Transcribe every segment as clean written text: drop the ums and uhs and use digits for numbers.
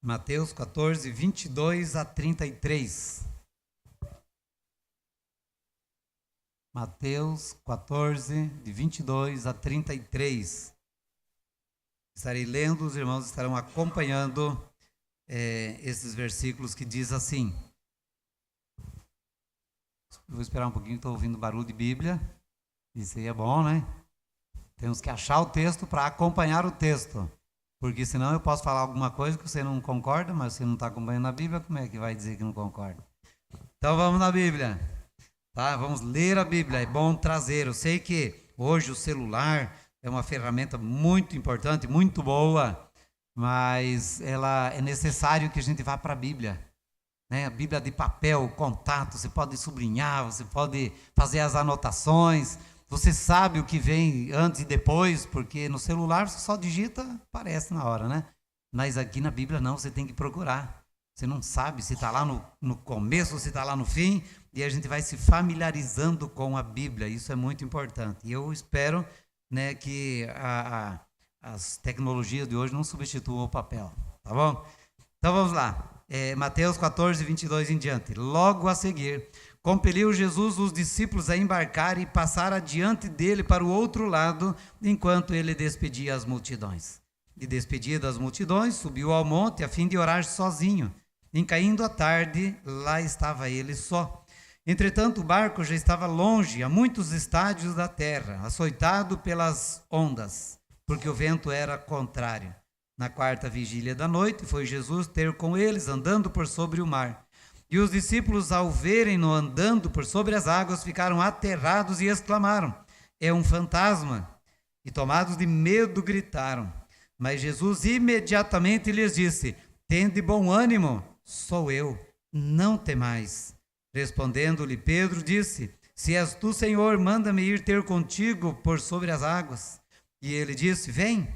Mateus 14, 22 a 33. Mateus 14, de 22 a 33. Estarei lendo, os irmãos estarão acompanhando esses versículos que diz assim. Vou esperar um pouquinho, estou ouvindo barulho de Bíblia. Isso aí é bom, né? Temos que achar o texto para acompanhar o texto. Porque senão eu posso falar alguma coisa que você não concorda, mas você não está acompanhando a Bíblia, como é que vai dizer que não concorda? Então vamos na Bíblia, tá? Vamos ler a Bíblia, é bom trazer. Eu sei que hoje o celular é uma ferramenta muito importante, muito boa, mas ela é necessário que a gente vá para a Bíblia, né? A Bíblia de papel, contato, você pode sublinhar, você pode fazer as anotações. Você sabe o que vem antes e depois, porque no celular você só digita, aparece na hora, né? Mas aqui na Bíblia não, você tem que procurar. Você não sabe se está lá no começo ou se está lá no fim, e a gente vai se familiarizando com a Bíblia, isso é muito importante. E eu espero, né, que as tecnologias de hoje não substituam o papel, tá bom? Então vamos lá, Mateus 14, 22 em diante. Logo a seguir, compeliu Jesus os discípulos a embarcar e passar adiante dele para o outro lado, enquanto ele despedia as multidões. E despedida das multidões, subiu ao monte a fim de orar sozinho. Em caindo a tarde, lá estava ele só. Entretanto, o barco já estava longe, a muitos estádios da terra, açoitado pelas ondas, porque o vento era contrário. Na quarta vigília da noite, foi Jesus ter com eles, andando por sobre o mar. E os discípulos, ao verem-no andando por sobre as águas, ficaram aterrados e exclamaram: é um fantasma! E tomados de medo, gritaram. Mas Jesus imediatamente lhes disse: tende bom ânimo, sou eu, não temais. Respondendo-lhe Pedro, disse: se és tu, Senhor, manda-me ir ter contigo por sobre as águas. E ele disse: vem.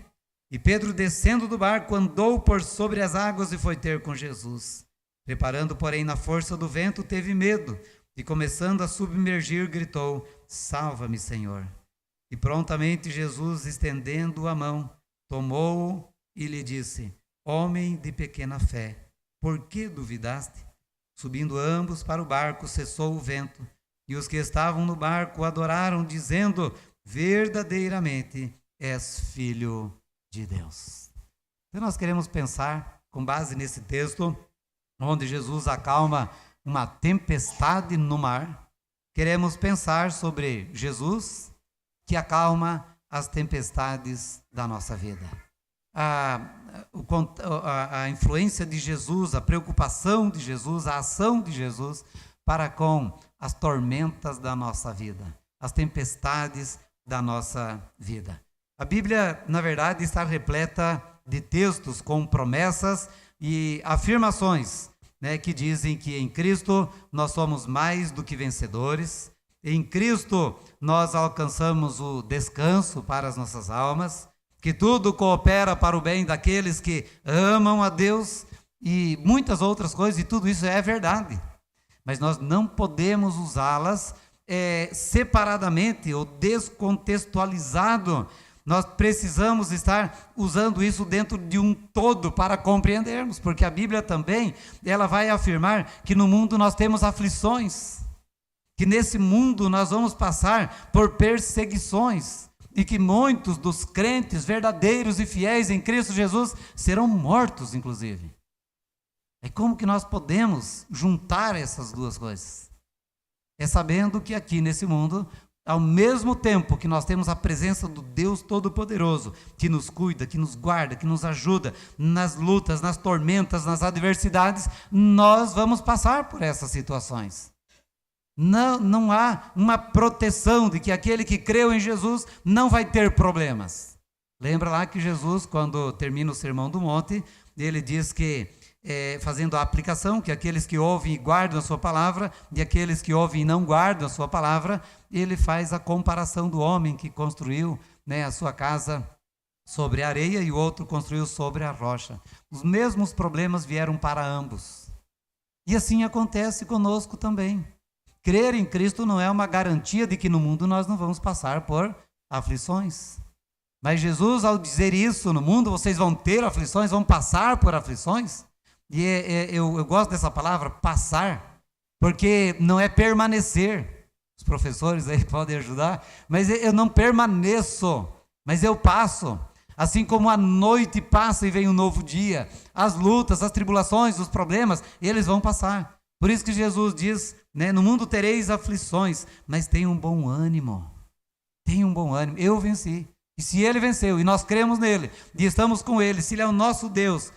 E Pedro, descendo do barco, andou por sobre as águas e foi ter com Jesus. Reparando, porém, na força do vento, teve medo, e começando a submergir, gritou: salva-me, Senhor. E prontamente Jesus, estendendo a mão, tomou-o e lhe disse: homem de pequena fé, por que duvidaste? Subindo ambos para o barco, cessou o vento, e os que estavam no barco adoraram, dizendo: verdadeiramente és filho de Deus. Então nós queremos pensar, com base nesse texto, onde Jesus acalma uma tempestade no mar, queremos pensar sobre Jesus que acalma as tempestades da nossa vida. A influência de Jesus, a preocupação de Jesus, a ação de Jesus para com as tormentas da nossa vida, as tempestades da nossa vida. A Bíblia, na verdade, está repleta de textos com promessas e afirmações, né, que dizem que em Cristo nós somos mais do que vencedores, em Cristo nós alcançamos o descanso para as nossas almas, que tudo coopera para o bem daqueles que amam a Deus e muitas outras coisas, e tudo isso é verdade, mas nós não podemos usá-las separadamente ou descontextualizado. Nós precisamos estar usando isso dentro de um todo para compreendermos, porque a Bíblia também, ela vai afirmar que no mundo nós temos aflições, que nesse mundo nós vamos passar por perseguições, e que muitos dos crentes verdadeiros e fiéis em Cristo Jesus serão mortos, inclusive. É como que nós podemos juntar essas duas coisas? É sabendo que aqui nesse mundo, ao mesmo tempo que nós temos a presença do Deus Todo-Poderoso, que nos cuida, que nos guarda, que nos ajuda nas lutas, nas tormentas, nas adversidades, nós vamos passar por essas situações. Não há uma proteção de que aquele que creu em Jesus não vai ter problemas. Lembra lá que Jesus, quando termina o Sermão do Monte, ele diz que, fazendo a aplicação, que aqueles que ouvem e guardam a sua palavra, e aqueles que ouvem e não guardam a sua palavra, ele faz a comparação do homem que construiu, né, a sua casa sobre a areia e o outro construiu sobre a rocha. Os mesmos problemas vieram para ambos. E assim acontece conosco também. Crer em Cristo não é uma garantia de que no mundo nós não vamos passar por aflições. Mas Jesus, ao dizer isso, no mundo vocês vão ter aflições, vão passar por aflições, E eu gosto dessa palavra, passar, porque não é permanecer. Os professores aí podem ajudar, mas eu não permaneço, mas eu passo. Assim como a noite passa e vem um novo dia, as lutas, as tribulações, os problemas, eles vão passar. Por isso que Jesus diz, né, no mundo tereis aflições, mas tenham um bom ânimo. Tenham um bom ânimo. Eu venci. E se ele venceu, e nós cremos nele, e estamos com ele, se ele é o nosso Deus,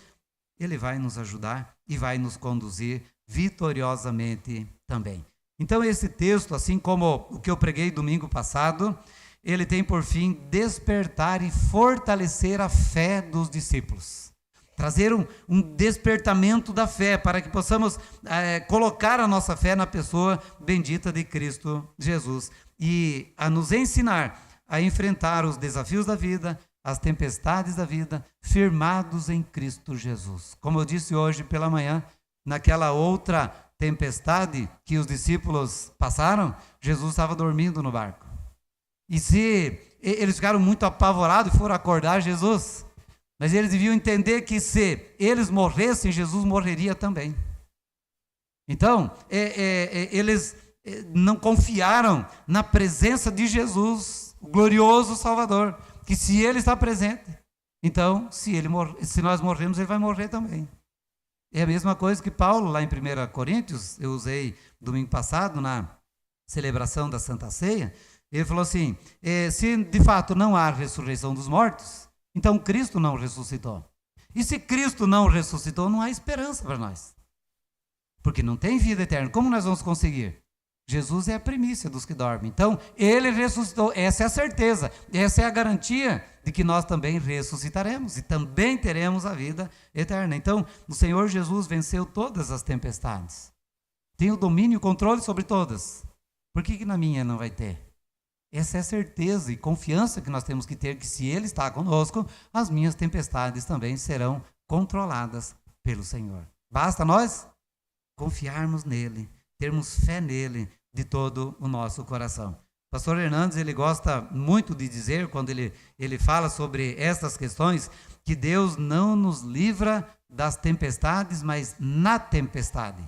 ele vai nos ajudar e vai nos conduzir vitoriosamente também. Então esse texto, assim como o que eu preguei domingo passado, ele tem por fim despertar e fortalecer a fé dos discípulos. Trazer um despertamento da fé, para que possamos colocar a nossa fé na pessoa bendita de Cristo Jesus. E a nos ensinar a enfrentar os desafios da vida, as tempestades da vida, firmados em Cristo Jesus. Como eu disse hoje pela manhã, naquela outra tempestade que os discípulos passaram, Jesus estava dormindo no barco. E se eles ficaram muito apavorados e foram acordar Jesus, mas eles deviam entender que se eles morressem, Jesus morreria também. Então, eles não confiaram na presença de Jesus, o glorioso Salvador, que se ele está presente, então, se nós morrermos, ele vai morrer também. É a mesma coisa que Paulo, lá em 1 Coríntios, eu usei domingo passado, na celebração da Santa Ceia, ele falou assim, se de fato não há ressurreição dos mortos, então Cristo não ressuscitou. E se Cristo não ressuscitou, não há esperança para nós. Porque não tem vida eterna. Como nós vamos conseguir? Jesus é a primícia dos que dormem. Então, ele ressuscitou. Essa é a certeza. Essa é a garantia de que nós também ressuscitaremos e também teremos a vida eterna. Então, o Senhor Jesus venceu todas as tempestades. Tem o domínio e o controle sobre todas. Por que na minha não vai ter? Essa é a certeza e confiança que nós temos que ter, que se Ele está conosco, as minhas tempestades também serão controladas pelo Senhor. Basta nós confiarmos nele, termos fé nele de todo o nosso coração. Pastor Hernandes, ele gosta muito de dizer, quando ele fala sobre estas questões, que Deus não nos livra das tempestades, mas na tempestade.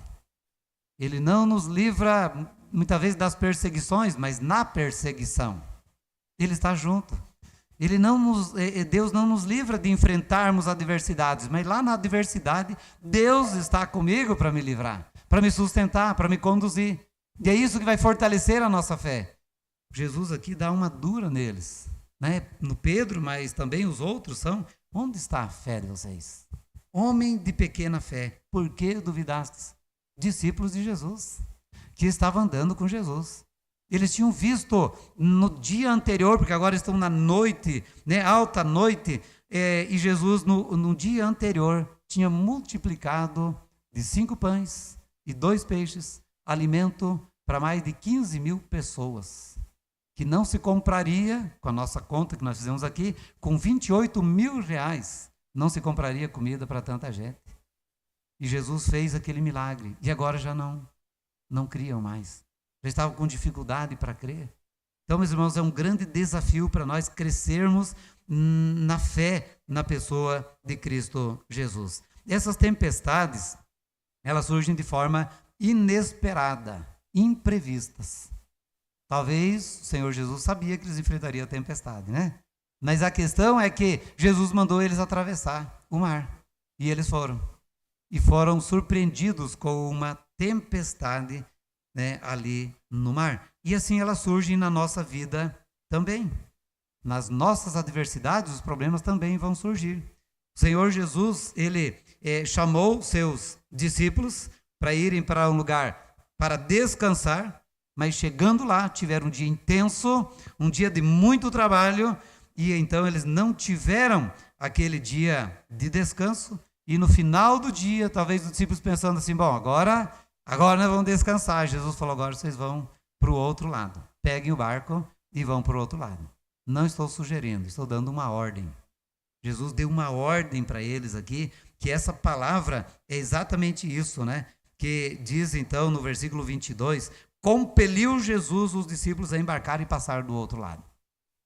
Ele não nos livra muitas vezes das perseguições, mas na perseguição. Ele está junto. Deus não nos livra de enfrentarmos adversidades, mas lá na adversidade, Deus está comigo para me livrar, para me sustentar, para me conduzir. E é isso que vai fortalecer a nossa fé. Jesus aqui dá uma dura neles, né? No Pedro, mas também os outros são, onde está a fé de vocês? Homem de pequena fé, por que duvidastes? Discípulos de Jesus, que estavam andando com Jesus. Eles tinham visto no dia anterior, porque agora estão na noite, né, alta noite, e Jesus no dia anterior tinha multiplicado de 5 pães e 2 peixes, alimento para mais de 15.000 pessoas, que não se compraria, com a nossa conta que nós fizemos aqui, com 28.000 reais, não se compraria comida para tanta gente. E Jesus fez aquele milagre, e agora já não criam mais. Já estavam com dificuldade para crer. Então, meus irmãos, é um grande desafio para nós crescermos na fé na pessoa de Cristo Jesus. Essas tempestades, elas surgem de forma inesperada, imprevistas. Talvez o Senhor Jesus sabia que eles enfrentariam a tempestade, né? Mas a questão é que Jesus mandou eles atravessar o mar. E eles foram. E foram surpreendidos com uma tempestade, né, ali no mar. E assim ela surge na nossa vida também. Nas nossas adversidades, os problemas também vão surgir. O Senhor Jesus, ele chamou seus discípulos para irem para um lugar para descansar, mas chegando lá, tiveram um dia intenso, um dia de muito trabalho, e então eles não tiveram aquele dia de descanso, e no final do dia, talvez os discípulos pensando assim, bom, agora nós vamos descansar. Jesus falou, agora vocês vão para o outro lado. Peguem o barco e vão para o outro lado. Não estou sugerindo, estou dando uma ordem. Jesus deu uma ordem para eles aqui, que essa palavra é exatamente isso, né? Que diz então no versículo 22, compeliu Jesus os discípulos a embarcar e passar do outro lado.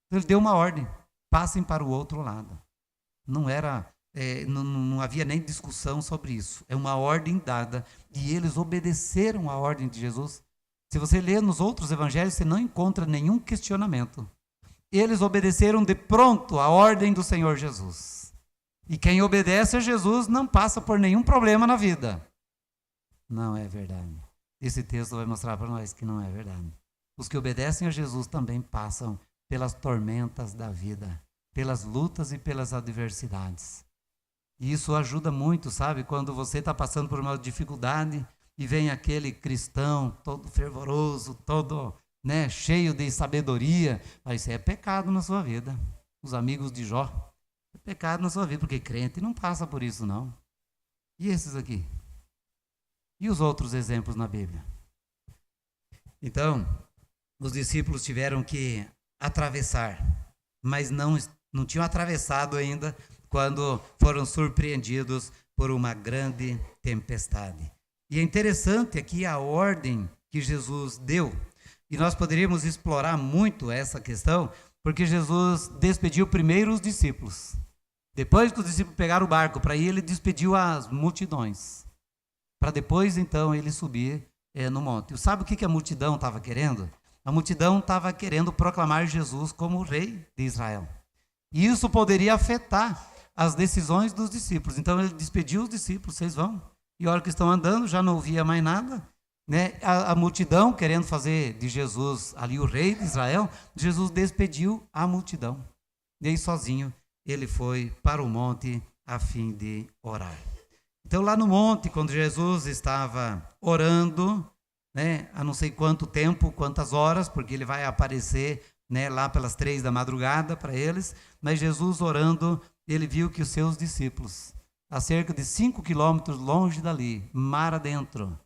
Então, ele deu uma ordem, passem para o outro lado. Não era não havia nem discussão sobre isso. É uma ordem dada e eles obedeceram a ordem de Jesus. Se você ler nos outros evangelhos, você não encontra nenhum questionamento. Eles obedeceram de pronto a ordem do Senhor Jesus. E quem obedece a Jesus não passa por nenhum problema na vida. Não é verdade. Esse texto vai mostrar para nós que não é verdade. Os que obedecem a Jesus também passam pelas tormentas da vida, pelas lutas e pelas adversidades. E isso ajuda muito, sabe? Quando você está passando por uma dificuldade e vem aquele cristão todo fervoroso, todo, né, cheio de sabedoria, isso é pecado na sua vida. Os amigos de Jó, é pecado na sua vida, porque crente não passa por isso, não. E esses aqui? E os outros exemplos na Bíblia? Então, os discípulos tiveram que atravessar, mas não tinham atravessado ainda quando foram surpreendidos por uma grande tempestade. E é interessante aqui a ordem que Jesus deu, e nós poderíamos explorar muito essa questão, porque Jesus despediu primeiro os discípulos. Depois que os discípulos pegaram o barco para ir, ele despediu as multidões, para depois então ele subir no monte. E sabe o que a multidão estava querendo? A multidão estava querendo proclamar Jesus como rei de Israel. E isso poderia afetar as decisões dos discípulos. Então ele despediu os discípulos, vocês vão. E a hora que estão andando, já não ouvia mais nada. Né? A multidão querendo fazer de Jesus ali o rei de Israel, Jesus despediu a multidão. E aí sozinho ele foi para o monte a fim de orar. Então lá no monte, quando Jesus estava orando, né, há não sei quanto tempo, quantas horas, porque ele vai aparecer, né, lá pelas 3 da madrugada para eles, mas Jesus orando, ele viu que os seus discípulos, a cerca de 5 quilômetros longe dali, mar adentro,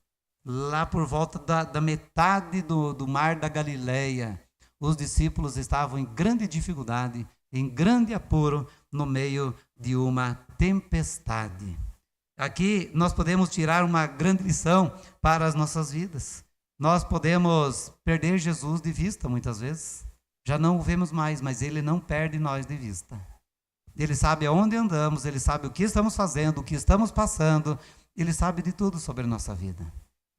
lá por volta da metade do mar da Galileia, os discípulos estavam em grande dificuldade, em grande apuro, no meio de uma tempestade. Aqui nós podemos tirar uma grande lição para as nossas vidas. Nós podemos perder Jesus de vista muitas vezes. Já não o vemos mais, mas ele não perde nós de vista. Ele sabe aonde andamos, ele sabe o que estamos fazendo, o que estamos passando, ele sabe de tudo sobre a nossa vida.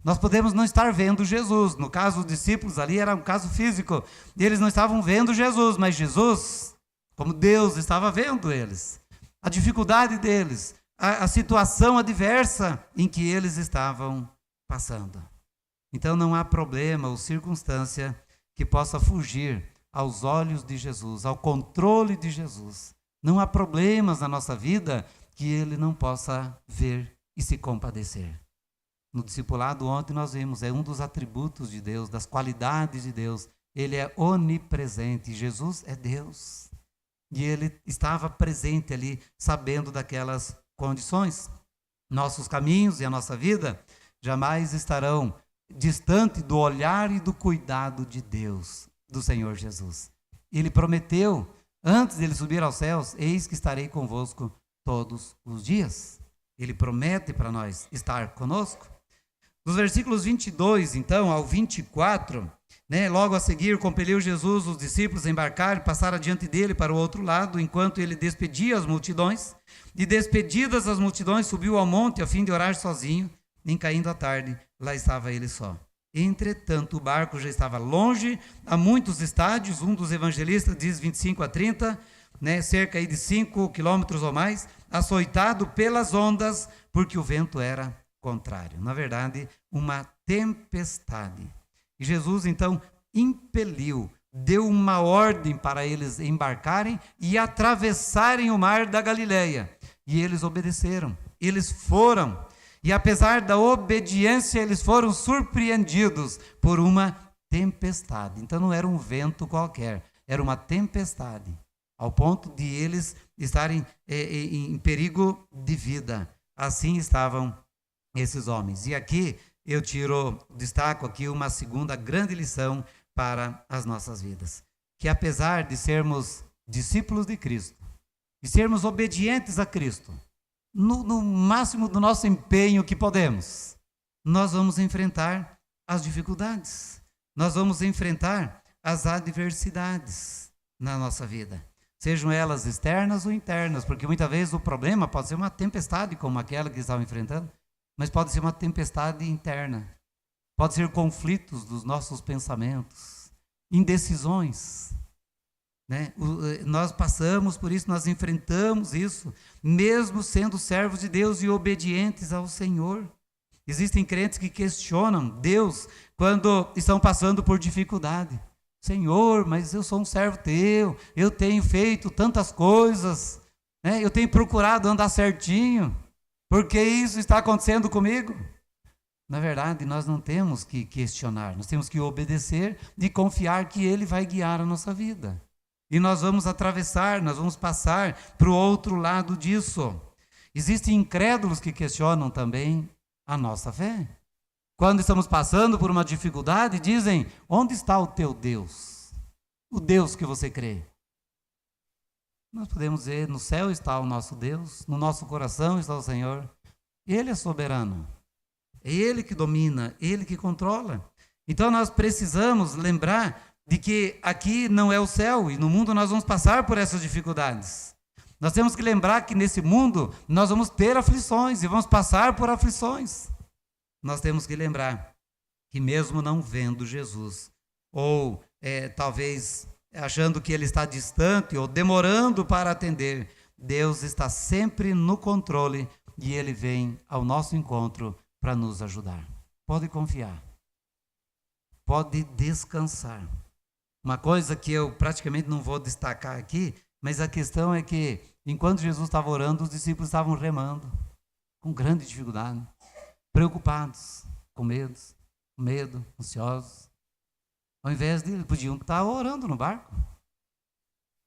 Nós podemos não estar vendo Jesus. No caso dos discípulos ali era um caso físico. Eles não estavam vendo Jesus, mas Jesus, como Deus, estava vendo eles. A dificuldade deles, a situação adversa em que eles estavam passando. Então não há problema ou circunstância que possa fugir aos olhos de Jesus, ao controle de Jesus. Não há problemas na nossa vida que ele não possa ver e se compadecer. No discipulado ontem nós vimos, é um dos atributos de Deus, das qualidades de Deus. Ele é onipresente, Jesus é Deus. E ele estava presente ali, sabendo daquelas condições. Nossos caminhos e a nossa vida jamais estarão distante do olhar e do cuidado de Deus, do Senhor Jesus. Ele prometeu, antes de ele subir aos céus, eis que estarei convosco todos os dias. Ele promete para nós estar conosco. Dos versículos 22, então, ao 24, né, logo a seguir, compeliu Jesus os discípulos a embarcar e passar adiante dele para o outro lado, enquanto ele despedia as multidões. E despedidas as multidões, subiu ao monte a fim de orar sozinho. Nem caindo a tarde, lá estava ele só. Entretanto, o barco já estava longe, a muitos estádios. Um dos evangelistas diz 25 a 30, né, cerca aí de 5 quilômetros ou mais, açoitado pelas ondas, porque o vento era contrário. Na verdade, uma tempestade. E Jesus, então, impeliu, deu uma ordem para eles embarcarem e atravessarem o mar da Galileia. E eles obedeceram, eles foram. E apesar da obediência, eles foram surpreendidos por uma tempestade. Então não era um vento qualquer, era uma tempestade, ao ponto de eles estarem em perigo de vida. Assim estavam esses homens. E aqui eu destaco aqui uma segunda grande lição para as nossas vidas. Que apesar de sermos discípulos de Cristo, e sermos obedientes a Cristo, no máximo do nosso empenho que podemos, nós vamos enfrentar as dificuldades, nós vamos enfrentar as adversidades na nossa vida. sejam elas externas ou internas, porque muitas vezes o problema pode ser uma tempestade como aquela que eles estavam enfrentando, mas pode ser uma tempestade interna, pode ser conflitos dos nossos pensamentos, indecisões, né? Nós passamos por isso, nós enfrentamos isso, mesmo sendo servos de Deus e obedientes ao Senhor. Existem crentes que questionam Deus quando estão passando por dificuldade. Senhor, mas eu sou um servo teu, eu tenho feito tantas coisas, né? Eu tenho procurado andar certinho, por que isso está acontecendo comigo? Na verdade, nós não temos que questionar, nós temos que obedecer e confiar que Ele vai guiar a nossa vida. E nós vamos atravessar, nós vamos passar para o outro lado disso. Existem incrédulos que questionam também a nossa fé. Quando estamos passando por uma dificuldade, dizem: onde está o teu Deus? O Deus que você crê. Nós podemos dizer: no céu está o nosso Deus, no nosso coração está o Senhor. Ele é soberano. É Ele que domina, Ele que controla. Então nós precisamos lembrar de que aqui não é o céu e no mundo nós vamos passar por essas dificuldades. Nós temos que lembrar que nesse mundo nós vamos ter aflições e vamos passar por aflições. Nós temos que lembrar que mesmo não vendo Jesus, ou talvez achando que Ele está distante ou demorando para atender, Deus está sempre no controle e Ele vem ao nosso encontro para nos ajudar. Pode confiar, pode descansar. Uma coisa que eu praticamente não vou destacar aqui, mas a questão é que enquanto Jesus estava orando, os discípulos estavam remando, com grande dificuldade, preocupados, com medo, ansiosos. Ao invés de eles podiam estar orando no barco.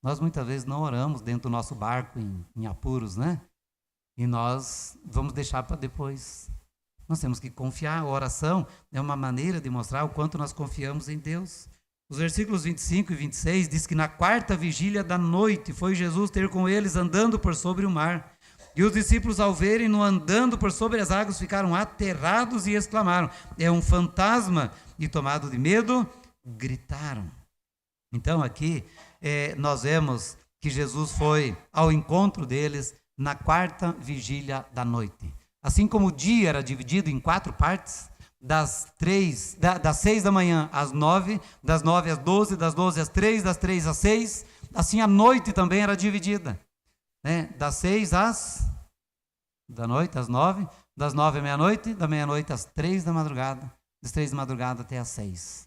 Nós muitas vezes não oramos dentro do nosso barco em apuros, né? E nós vamos deixar para depois. Nós temos que confiar. A oração é uma maneira de mostrar o quanto nós confiamos em Deus. Os versículos 25 e 26 diz que na 4ª vigília da noite foi Jesus ter com eles andando por sobre o mar. E os discípulos, ao verem-no andando por sobre as águas, ficaram aterrados e exclamaram: é um fantasma! E tomado de medo, gritaram. Então aqui nós vemos que Jesus foi ao encontro deles na 4ª vigília da noite. Assim como o dia era dividido em 4 partes, das 6 da manhã às 9, das 9 às 12, das 12 às 3, das 3 às 6, assim a noite também era dividida, né? Das 6 da noite às 9, das 9 à meia-noite, da meia-noite às 3 da madrugada, das 3 da madrugada até às 6.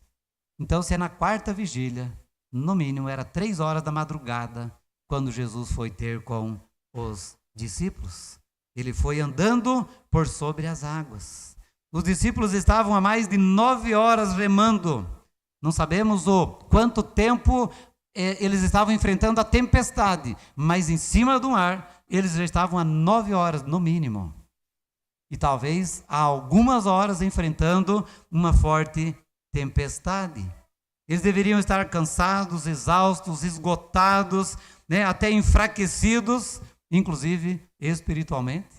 Então, se é na 4ª vigília, no mínimo era 3 horas da madrugada, quando Jesus foi ter com os discípulos. Ele foi andando por sobre as águas. Os discípulos estavam há mais de 9 horas remando. Não sabemos o quanto tempo eles estavam enfrentando a tempestade, mas em cima do mar, eles já estavam há 9 horas, no mínimo. E talvez há algumas horas enfrentando uma forte tempestade. Eles deveriam estar cansados, exaustos, esgotados, né, até enfraquecidos, inclusive espiritualmente.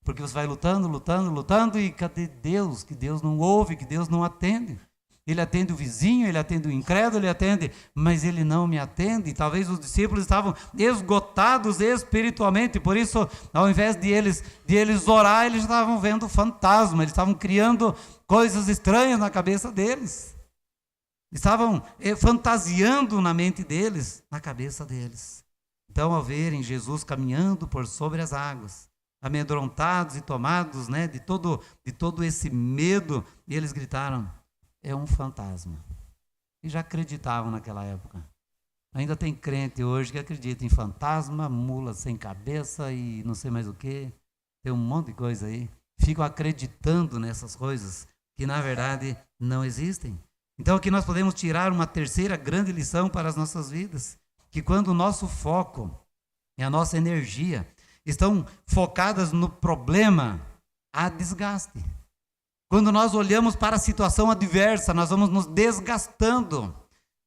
Porque você vai lutando, e cadê Deus? Que Deus não ouve, que Deus não atende. Ele atende o vizinho, ele atende o incrédulo, ele atende, mas ele não me atende. Talvez os discípulos estavam esgotados espiritualmente, por isso, ao invés de eles orar, eles estavam vendo fantasma, eles estavam criando coisas estranhas na cabeça deles. Estavam fantasiando na mente deles, na cabeça deles. Então, ao verem Jesus caminhando por sobre as águas, amedrontados e tomados, né, de todo esse medo, e eles gritaram: é um fantasma. E já acreditavam naquela época. Ainda tem crente hoje que acredita em fantasma, mula sem cabeça e não sei mais o que. Tem um monte de coisa aí. Ficam acreditando nessas coisas que na verdade não existem. Então aqui nós podemos tirar uma terceira grande lição para as nossas vidas, que quando o nosso foco e a nossa energia estão focadas no problema, há desgaste. Quando nós olhamos para a situação adversa, nós vamos nos desgastando,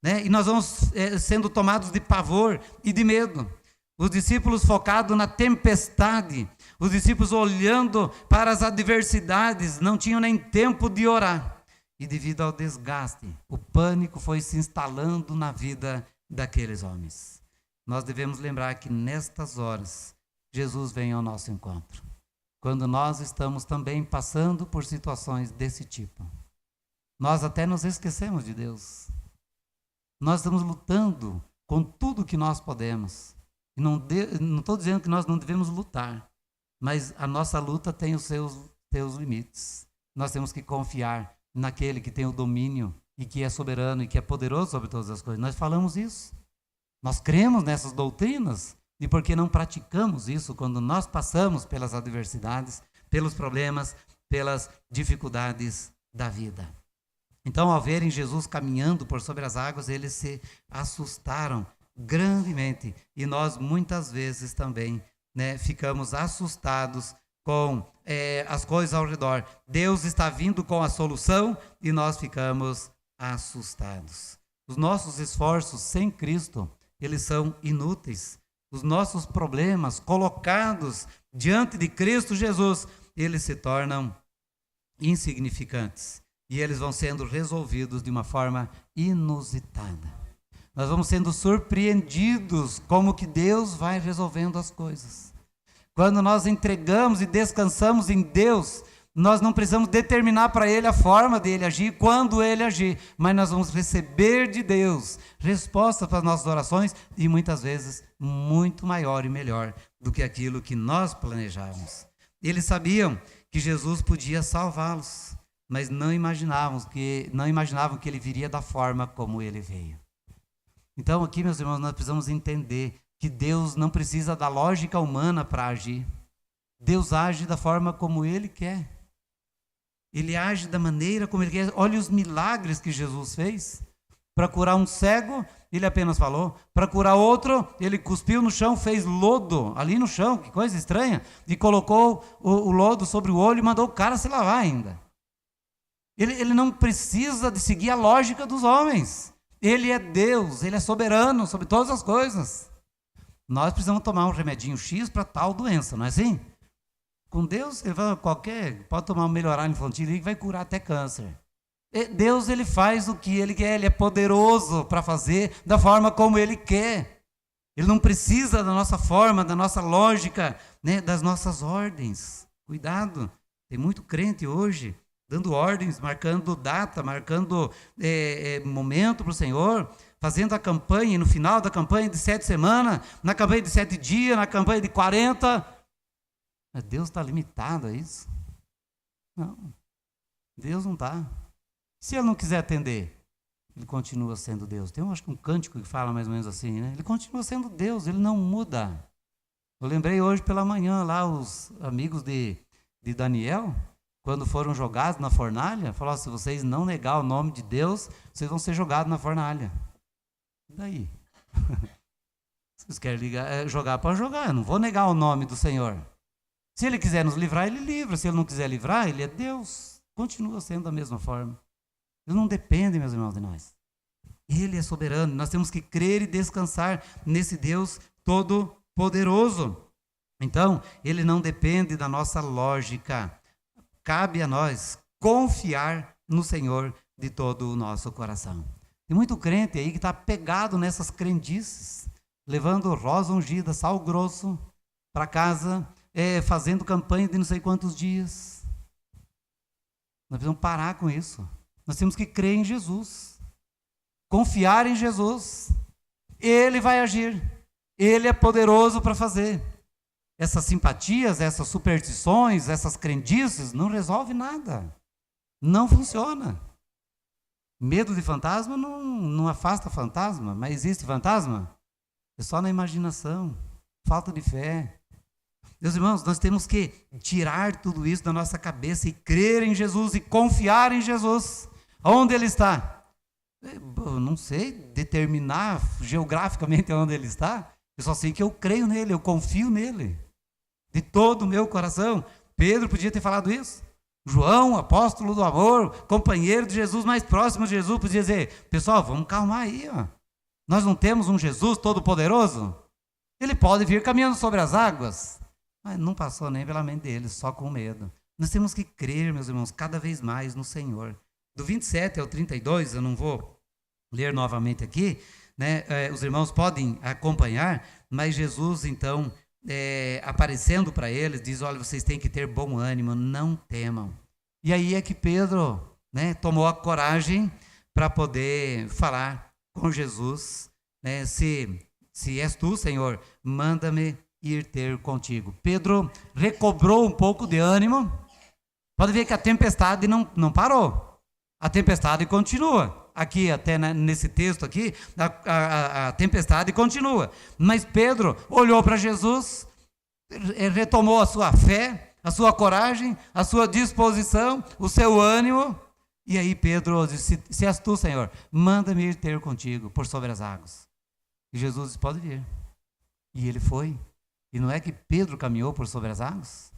né? E nós vamos sendo tomados de pavor e de medo. Os discípulos focados na tempestade, os discípulos olhando para as adversidades, não tinham nem tempo de orar. E devido ao desgaste, o pânico foi se instalando na vida daqueles homens. nós devemos lembrar que nestas horas, Jesus vem ao nosso encontro. Quando nós estamos também passando por situações desse tipo. Nós até nos esquecemos de Deus. Nós estamos lutando com tudo que nós podemos. E não estou dizendo que nós não devemos lutar, mas a nossa luta tem os seus limites. Nós temos que confiar naquele que tem o domínio e que é soberano e que é poderoso sobre todas as coisas. Nós falamos isso. Nós cremos nessas doutrinas. E por que não praticamos isso quando nós passamos pelas adversidades, pelos problemas, pelas dificuldades da vida? Então, ao verem Jesus caminhando por sobre as águas, eles se assustaram grandemente. E nós, muitas vezes, também ficamos assustados com as coisas ao redor. Deus está vindo com a solução e nós ficamos assustados. Os nossos esforços sem Cristo, eles são inúteis. Os nossos problemas colocados diante de Cristo Jesus, eles se tornam insignificantes. E eles vão sendo resolvidos de uma forma inusitada. Nós vamos sendo surpreendidos como que Deus vai resolvendo as coisas. Quando nós entregamos e descansamos em Deus, nós não precisamos determinar para Ele a forma dele agir, quando Ele agir, mas nós vamos receber de Deus respostas para as nossas orações e muitas vezes muito maior e melhor do que aquilo que nós planejávamos. Eles sabiam que Jesus podia salvá-los, mas não imaginavam que Ele viria da forma como Ele veio. Então aqui, meus irmãos, nós precisamos entender que Deus não precisa da lógica humana para agir. Deus age da forma como Ele quer. Ele age da maneira como Ele quer. Olha os milagres que Jesus fez. Para curar um cego, Ele apenas falou. Para curar outro, Ele cuspiu no chão, fez lodo ali no chão, que coisa estranha, e colocou o lodo sobre o olho e mandou o cara se lavar ainda. Ele não precisa de seguir a lógica dos homens. Ele é Deus, Ele é soberano sobre todas as coisas. Nós precisamos tomar um remedinho X para tal doença, não é assim? Com Deus, ele pode tomar um melhorar infantil e vai curar até câncer. Deus, Ele faz o que Ele quer, Ele é poderoso para fazer da forma como Ele quer. Ele não precisa da nossa forma, da nossa lógica, das nossas ordens. Cuidado, tem muito crente hoje dando ordens, marcando data, marcando momento para o Senhor, fazendo a campanha, e no final da campanha de 7 semanas, na campanha de 7 dias, na campanha de 40. Mas Deus está limitado a isso? Não, Deus não está. Se Ele não quiser atender, Ele continua sendo Deus. Tem, acho que um cântico que fala mais ou menos assim, né? Ele continua sendo Deus, Ele não muda. Eu lembrei hoje pela manhã lá, os amigos de Daniel, quando foram jogados na fornalha, falaram: se vocês não negar o nome de Deus, vocês vão ser jogados na fornalha. E daí? Se vocês querem jogar, pode jogar. Eu não vou negar o nome do Senhor. Se Ele quiser nos livrar, Ele livra. Se Ele não quiser livrar, Ele é Deus. Continua sendo da mesma forma. Ele não depende, meus irmãos, de nós. Ele é soberano. Nós temos que crer e descansar nesse Deus todo-poderoso. Então, Ele não depende da nossa lógica. Cabe a nós confiar no Senhor de todo o nosso coração. Tem muito crente aí que está pegado nessas crendices, levando rosa ungida, sal grosso para casa, fazendo campanha de não sei quantos dias. Nós precisamos parar com isso. Nós temos que crer em Jesus, confiar em Jesus. Ele vai agir, Ele é poderoso para fazer. Essas simpatias, essas superstições, essas crendices não resolvem nada. Não funciona. Medo de fantasma não afasta fantasma, mas existe fantasma? É só na imaginação, falta de fé. Meus irmãos, nós temos que tirar tudo isso da nossa cabeça e crer em Jesus e confiar em Jesus. Onde Ele está? Eu não sei determinar geograficamente onde Ele está. Eu só sei que eu creio nele, eu confio nele. De todo o meu coração. Pedro podia ter falado isso. João, apóstolo do amor, companheiro de Jesus, mais próximo de Jesus, podia dizer: pessoal, vamos calmar aí. Ó. Nós não temos um Jesus todo-poderoso? Ele pode vir caminhando sobre as águas. Mas não passou nem pela mente dele, só com medo. Nós temos que crer, meus irmãos, cada vez mais no Senhor. Do 27 ao 32, eu não vou ler novamente aqui, né, os irmãos podem acompanhar, mas Jesus, então, aparecendo para eles, diz, olha, vocês têm que ter bom ânimo, não temam. E aí é que Pedro, né, tomou a coragem para poder falar com Jesus, né, se és tu, Senhor, manda-me ir ter contigo. Pedro recobrou um pouco de ânimo. Pode ver que a tempestade não parou. A tempestade continua. Aqui, até nesse texto aqui, a tempestade continua. Mas Pedro olhou para Jesus, retomou a sua fé, a sua coragem, a sua disposição, o seu ânimo. E aí Pedro disse, se és tu, Senhor, manda-me ir ter contigo por sobre as águas. E Jesus disse, pode vir. E ele foi. E não é que Pedro caminhou por sobre as águas?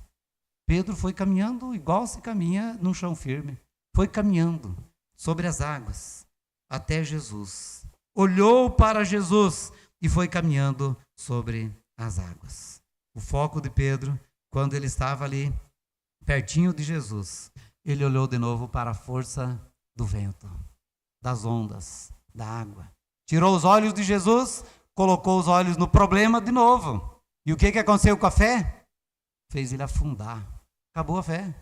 Pedro foi caminhando igual se caminha num chão firme. Foi caminhando sobre as águas até Jesus. Olhou para Jesus e foi caminhando sobre as águas. O foco de Pedro, quando ele estava ali pertinho de Jesus, ele olhou de novo para a força do vento, das ondas, da água. Tirou os olhos de Jesus, colocou os olhos no problema de novo. E o que aconteceu com a fé? Fez ele afundar. Acabou a fé.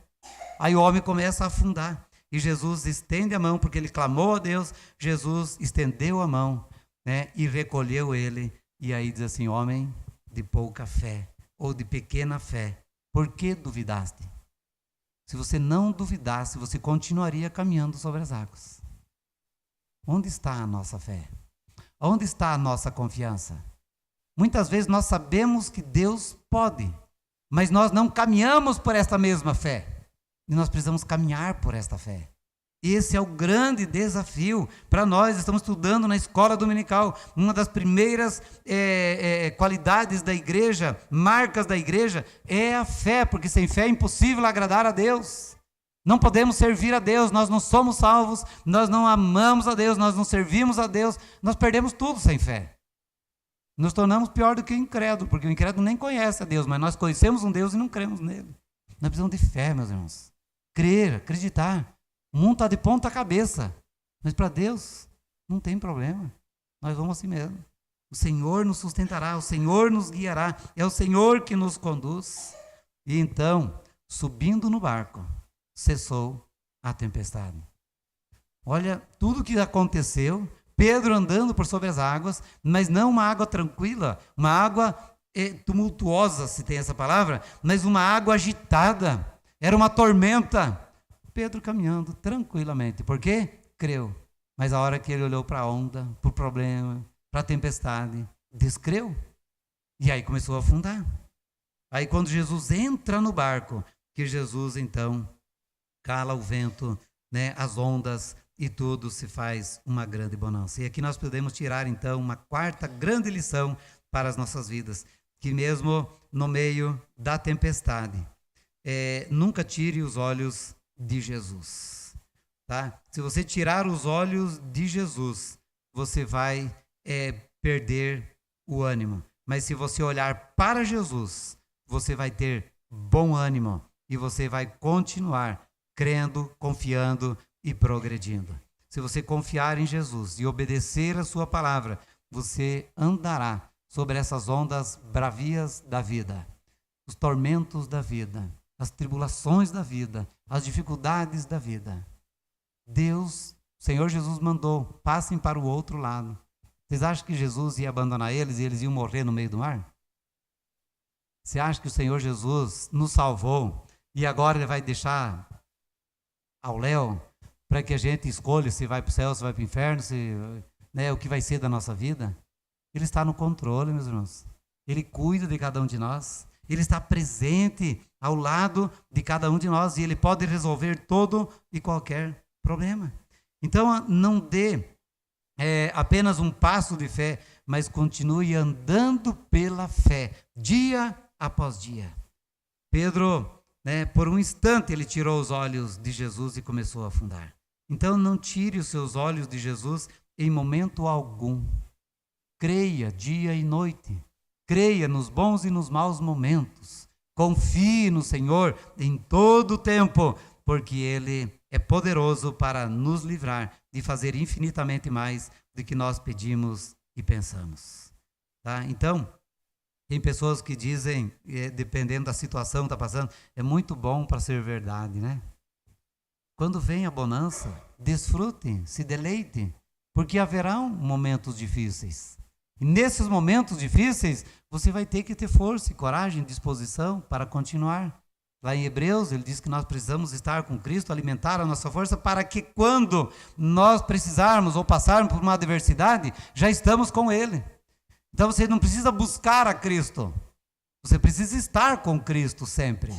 Aí o homem começa a afundar. E Jesus estende a mão, porque ele clamou a Deus. Jesus estendeu a mão, né, e recolheu ele. E aí diz assim, homem de pouca fé, ou de pequena fé, por que duvidaste? Se você não duvidasse, você continuaria caminhando sobre as águas. Onde está a nossa fé? Onde está a nossa confiança? Muitas vezes nós sabemos que Deus pode, mas nós não caminhamos por esta mesma fé. E nós precisamos caminhar por esta fé. Esse é o grande desafio para nós. Estamos estudando na escola dominical. Uma das primeiras qualidades da igreja, marcas da igreja, é a fé, porque sem fé é impossível agradar a Deus. Não podemos servir a Deus, nós não somos salvos, nós não amamos a Deus, nós não servimos a Deus, nós perdemos tudo sem fé. Nos tornamos pior do que o incrédulo, porque o incrédulo nem conhece a Deus, mas nós conhecemos um Deus e não cremos nele. Nós precisamos de fé, meus irmãos. Crer, acreditar. O mundo está de ponta cabeça, mas para Deus não tem problema. Nós vamos assim mesmo. O Senhor nos sustentará, o Senhor nos guiará, é o Senhor que nos conduz. E então, subindo no barco, cessou a tempestade. Olha tudo o que aconteceu, Pedro andando por sobre as águas, mas não uma água tranquila, uma água tumultuosa, se tem essa palavra, mas uma água agitada, era uma tormenta. Pedro caminhando tranquilamente, por quê? Creu. Mas a hora que ele olhou para a onda, para o problema, para a tempestade, descreu. E aí começou a afundar. Aí quando Jesus entra no barco, que Jesus então cala o vento, né, as ondas e tudo se faz uma grande bonança. E aqui nós podemos tirar então uma quarta grande lição para as nossas vidas, que mesmo no meio da tempestade, nunca tire os olhos de Jesus, tá? Se você tirar os olhos de Jesus, você vai perder o ânimo. Mas se você olhar para Jesus, você vai ter bom ânimo e você vai continuar crendo, confiando e progredindo. Se você confiar em Jesus e obedecer a sua palavra, você andará sobre essas ondas bravias da vida, os tormentos da vida, as tribulações da vida, as dificuldades da vida. Deus, o Senhor Jesus mandou, passem para o outro lado. Vocês acham que Jesus ia abandonar eles e eles iam morrer no meio do mar? Você acha que o Senhor Jesus nos salvou e agora ele vai deixar ao léu para que a gente escolha se vai para o céu, se vai para o inferno, o que vai ser da nossa vida? Ele está no controle, meus irmãos. Ele cuida de cada um de nós. Ele está presente ao lado de cada um de nós e ele pode resolver todo e qualquer problema. Então, não dê apenas um passo de fé, mas continue andando pela fé, dia após dia. Pedro, por um instante, ele tirou os olhos de Jesus e começou a afundar. Então, não tire os seus olhos de Jesus em momento algum. Creia dia e noite. Creia nos bons e nos maus momentos. Confie no Senhor em todo o tempo, porque Ele é poderoso para nos livrar de fazer infinitamente mais do que nós pedimos e pensamos. Tá? Então, tem pessoas que dizem, dependendo da situação que está passando, é muito bom para ser verdade, né? Quando vem a bonança, desfrutem, se deleitem, porque haverão momentos difíceis. E nesses momentos difíceis, você vai ter que ter força e coragem, disposição para continuar. Lá em Hebreus, ele diz que nós precisamos estar com Cristo, alimentar a nossa força, para que quando nós precisarmos ou passarmos por uma adversidade, já estamos com Ele. Então você não precisa buscar a Cristo, você precisa estar com Cristo sempre.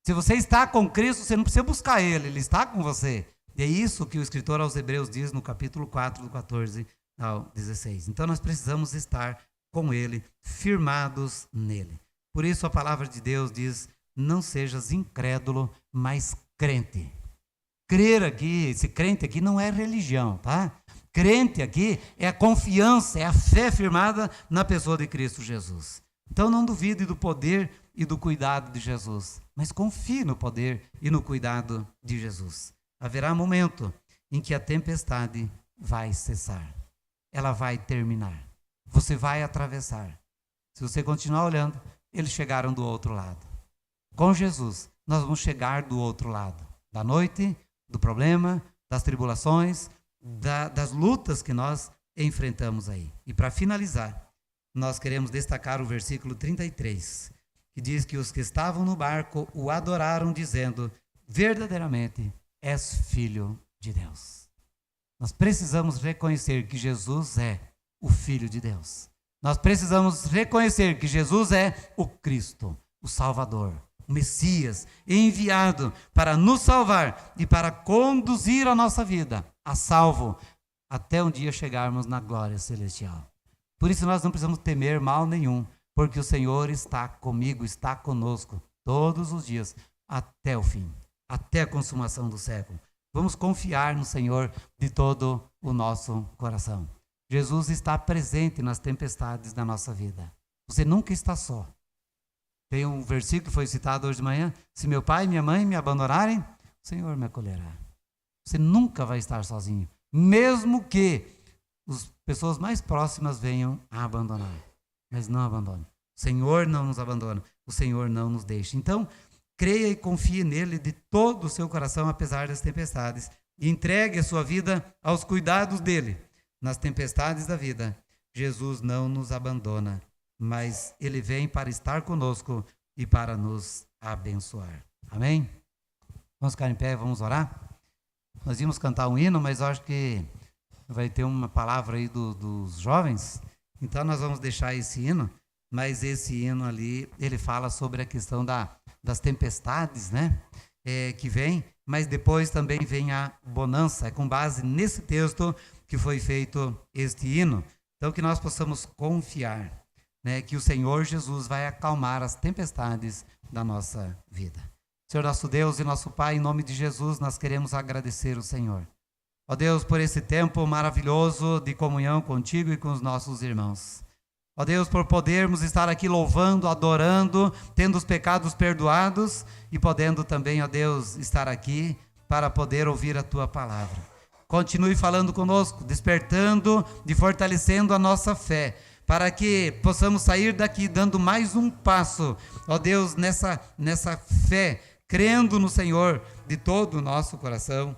Se você está com Cristo, você não precisa buscar Ele, Ele está com você. E é isso que o escritor aos Hebreus diz no capítulo 4, do 14 ao 16. Então nós precisamos estar com Ele, firmados nele. Por isso a palavra de Deus diz: não sejas incrédulo, mas crente. Crer aqui, esse crente aqui não é religião, tá? Crente aqui é a confiança, é a fé firmada na pessoa de Cristo Jesus. Então não duvide do poder e do cuidado de Jesus, mas confie no poder e no cuidado de Jesus. Haverá momento em que a tempestade vai cessar. Ela vai terminar. Você vai atravessar. Se você continuar olhando, eles chegaram do outro lado. Com Jesus, nós vamos chegar do outro lado. Da noite, do problema, das tribulações, das lutas que nós enfrentamos aí. E para finalizar, nós queremos destacar o versículo 33, que diz que os que estavam no barco o adoraram, dizendo: verdadeiramente és filho de Deus. Nós precisamos reconhecer que Jesus é o Filho de Deus. Nós precisamos reconhecer que Jesus é o Cristo, o Salvador, o Messias, enviado para nos salvar e para conduzir a nossa vida a salvo até um dia chegarmos na glória celestial. Por isso nós não precisamos temer mal nenhum, porque o Senhor está comigo, está conosco todos os dias até o fim, até a consumação do século. Vamos confiar no Senhor de todo o nosso coração. Jesus está presente nas tempestades da nossa vida. Você nunca está só. Tem um versículo que foi citado hoje de manhã: se meu pai e minha mãe me abandonarem, o Senhor me acolherá. Você nunca vai estar sozinho, mesmo que as pessoas mais próximas venham a abandonar. Mas não abandone. O Senhor não nos abandona, o Senhor não nos deixa. Então, creia e confie nele de todo o seu coração, apesar das tempestades, e entregue a sua vida aos cuidados dele. Nas tempestades da vida, Jesus não nos abandona, mas ele vem para estar conosco e para nos abençoar. Amém? Vamos ficar em pé e vamos orar? Nós íamos cantar um hino, mas eu acho que vai ter uma palavra aí dos jovens, então nós vamos deixar esse hino, mas esse hino ali, ele fala sobre a questão das tempestades, né? Que vem, mas depois também vem a bonança. É com base nesse texto que foi feito este hino. Então que nós possamos confiar, né, que o Senhor Jesus vai acalmar as tempestades da nossa vida. Senhor nosso Deus e nosso Pai, em nome de Jesus, nós queremos agradecer o Senhor. Ó Deus, por esse tempo maravilhoso de comunhão contigo e com os nossos irmãos. Ó Deus, por podermos estar aqui louvando, adorando, tendo os pecados perdoados e podendo também, ó Deus, estar aqui para poder ouvir a Tua palavra. Continue falando conosco, despertando e fortalecendo a nossa fé, para que possamos sair daqui dando mais um passo, ó Deus, nessa fé, crendo no Senhor de todo o nosso coração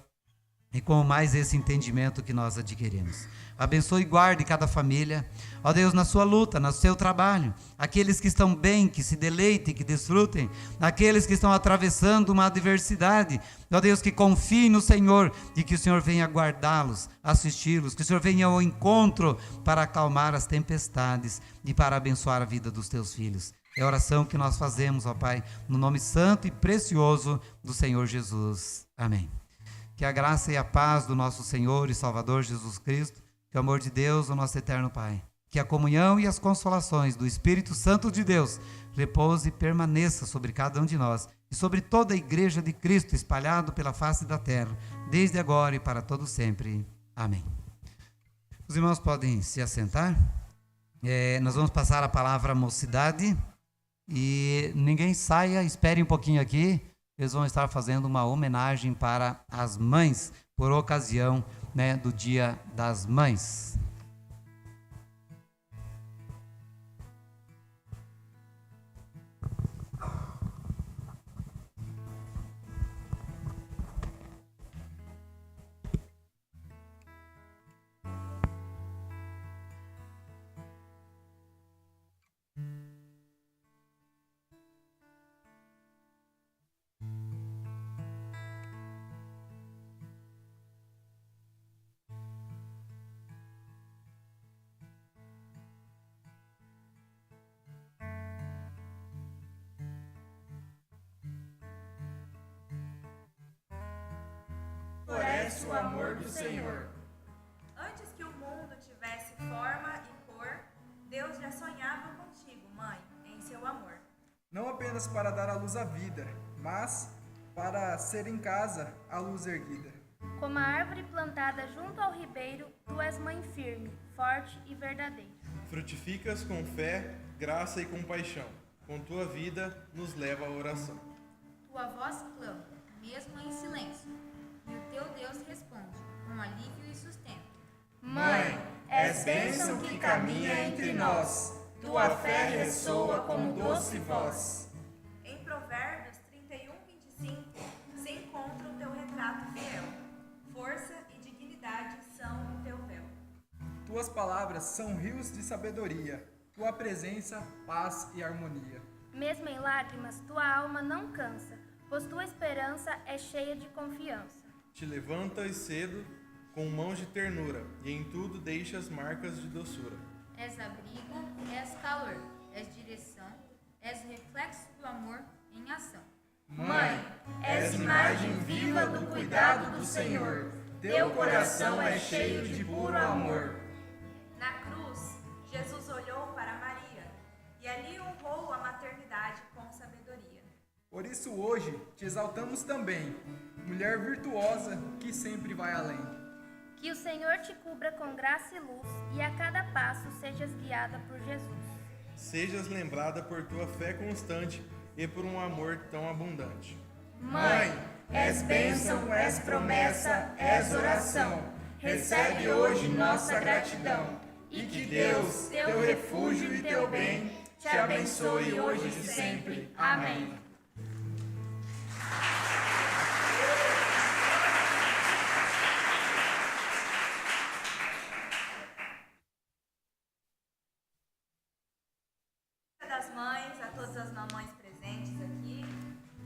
e com mais esse entendimento que nós adquirimos. Abençoe e guarde cada família, ó Deus, na sua luta, no seu trabalho, aqueles que estão bem, que se deleitem, que desfrutem, aqueles que estão atravessando uma adversidade, ó Deus, que confiem no Senhor e que o Senhor venha guardá-los, assisti-los, que o Senhor venha ao encontro para acalmar as tempestades e para abençoar a vida dos teus filhos. É a oração que nós fazemos, ó Pai, no nome santo e precioso do Senhor Jesus. Amém. Que a graça e a paz do nosso Senhor e Salvador Jesus Cristo, que o amor de Deus, o nosso eterno Pai, que a comunhão e as consolações do Espírito Santo de Deus repouse e permaneça sobre cada um de nós e sobre toda a igreja de Cristo espalhado pela face da terra, desde agora e para todo sempre. Amém. Os irmãos podem se assentar. Nós vamos passar a palavra à mocidade e ninguém saia, espere um pouquinho aqui. Eles vão estar fazendo uma homenagem para as mães, por ocasião, né, do Dia das Mães. expressa o amor do Senhor. Antes que o mundo tivesse forma e cor, Deus já sonhava contigo, mãe, em seu amor. Não apenas para dar à luz a vida, mas para ser em casa a luz erguida. Como a árvore plantada junto ao ribeiro, tu és mãe firme, forte e verdadeira. Frutificas com fé, graça e compaixão. Com tua vida nos leva à oração. Tua voz clama, mesmo em silêncio, e o teu Deus responde, com alívio e sustento. Mãe, és bênção que caminha entre nós, tua fé ressoa como doce voz. Em Provérbios 31:25 se encontra o teu retrato fiel. Força e dignidade são o teu véu. Tuas palavras são rios de sabedoria, tua presença, paz e harmonia. Mesmo em lágrimas, tua alma não cansa, pois tua esperança é cheia de confiança. Te levantas cedo com mãos de ternura, e em tudo deixas marcas de doçura. És abrigo, és calor, és direção, és reflexo do amor em ação. Mãe, és imagem viva do cuidado do Senhor, teu coração é cheio de puro amor. Na cruz, Jesus olhou para Maria e ali honrou a maternidade com sabedoria. Por isso hoje te exaltamos também, mulher virtuosa que sempre vai além. Que o Senhor te cubra com graça e luz, e a cada passo sejas guiada por Jesus. Sejas lembrada por tua fé constante e por um amor tão abundante. Mãe, és bênção, és promessa, és oração. Recebe hoje nossa gratidão. E que Deus, teu refúgio e teu bem, te abençoe hoje e sempre. Amém. Das mães, a todas as mamães presentes aqui,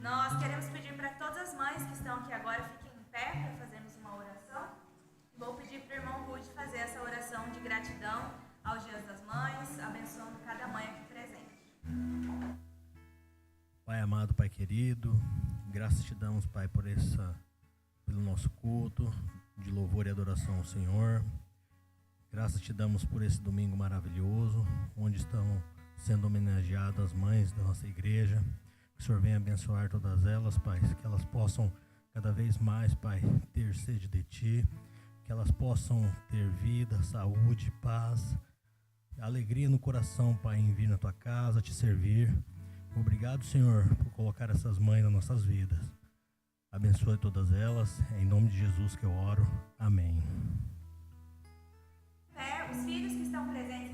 nós queremos pedir para todas as mães que estão aqui agora fiquem em pé para fazermos uma oração. Vou pedir para o irmão Rude fazer essa oração de gratidão aos Dias das Mães, abençoando cada mãe aqui presente. Pai amado, Pai querido, graças te damos, Pai, pelo nosso culto de louvor e adoração ao Senhor. Graças te damos por esse domingo maravilhoso, onde estão sendo homenageadas as mães da nossa igreja. Que o Senhor venha abençoar todas elas, Pai, que elas possam cada vez mais, Pai, ter sede de Ti, que elas possam ter vida, saúde, paz, alegria no coração, Pai, em vir na Tua casa, Te servir. Obrigado, Senhor, por colocar essas mães nas nossas vidas. Abençoe todas elas, é em nome de Jesus que eu oro. Amém. Os filhos que estão presentes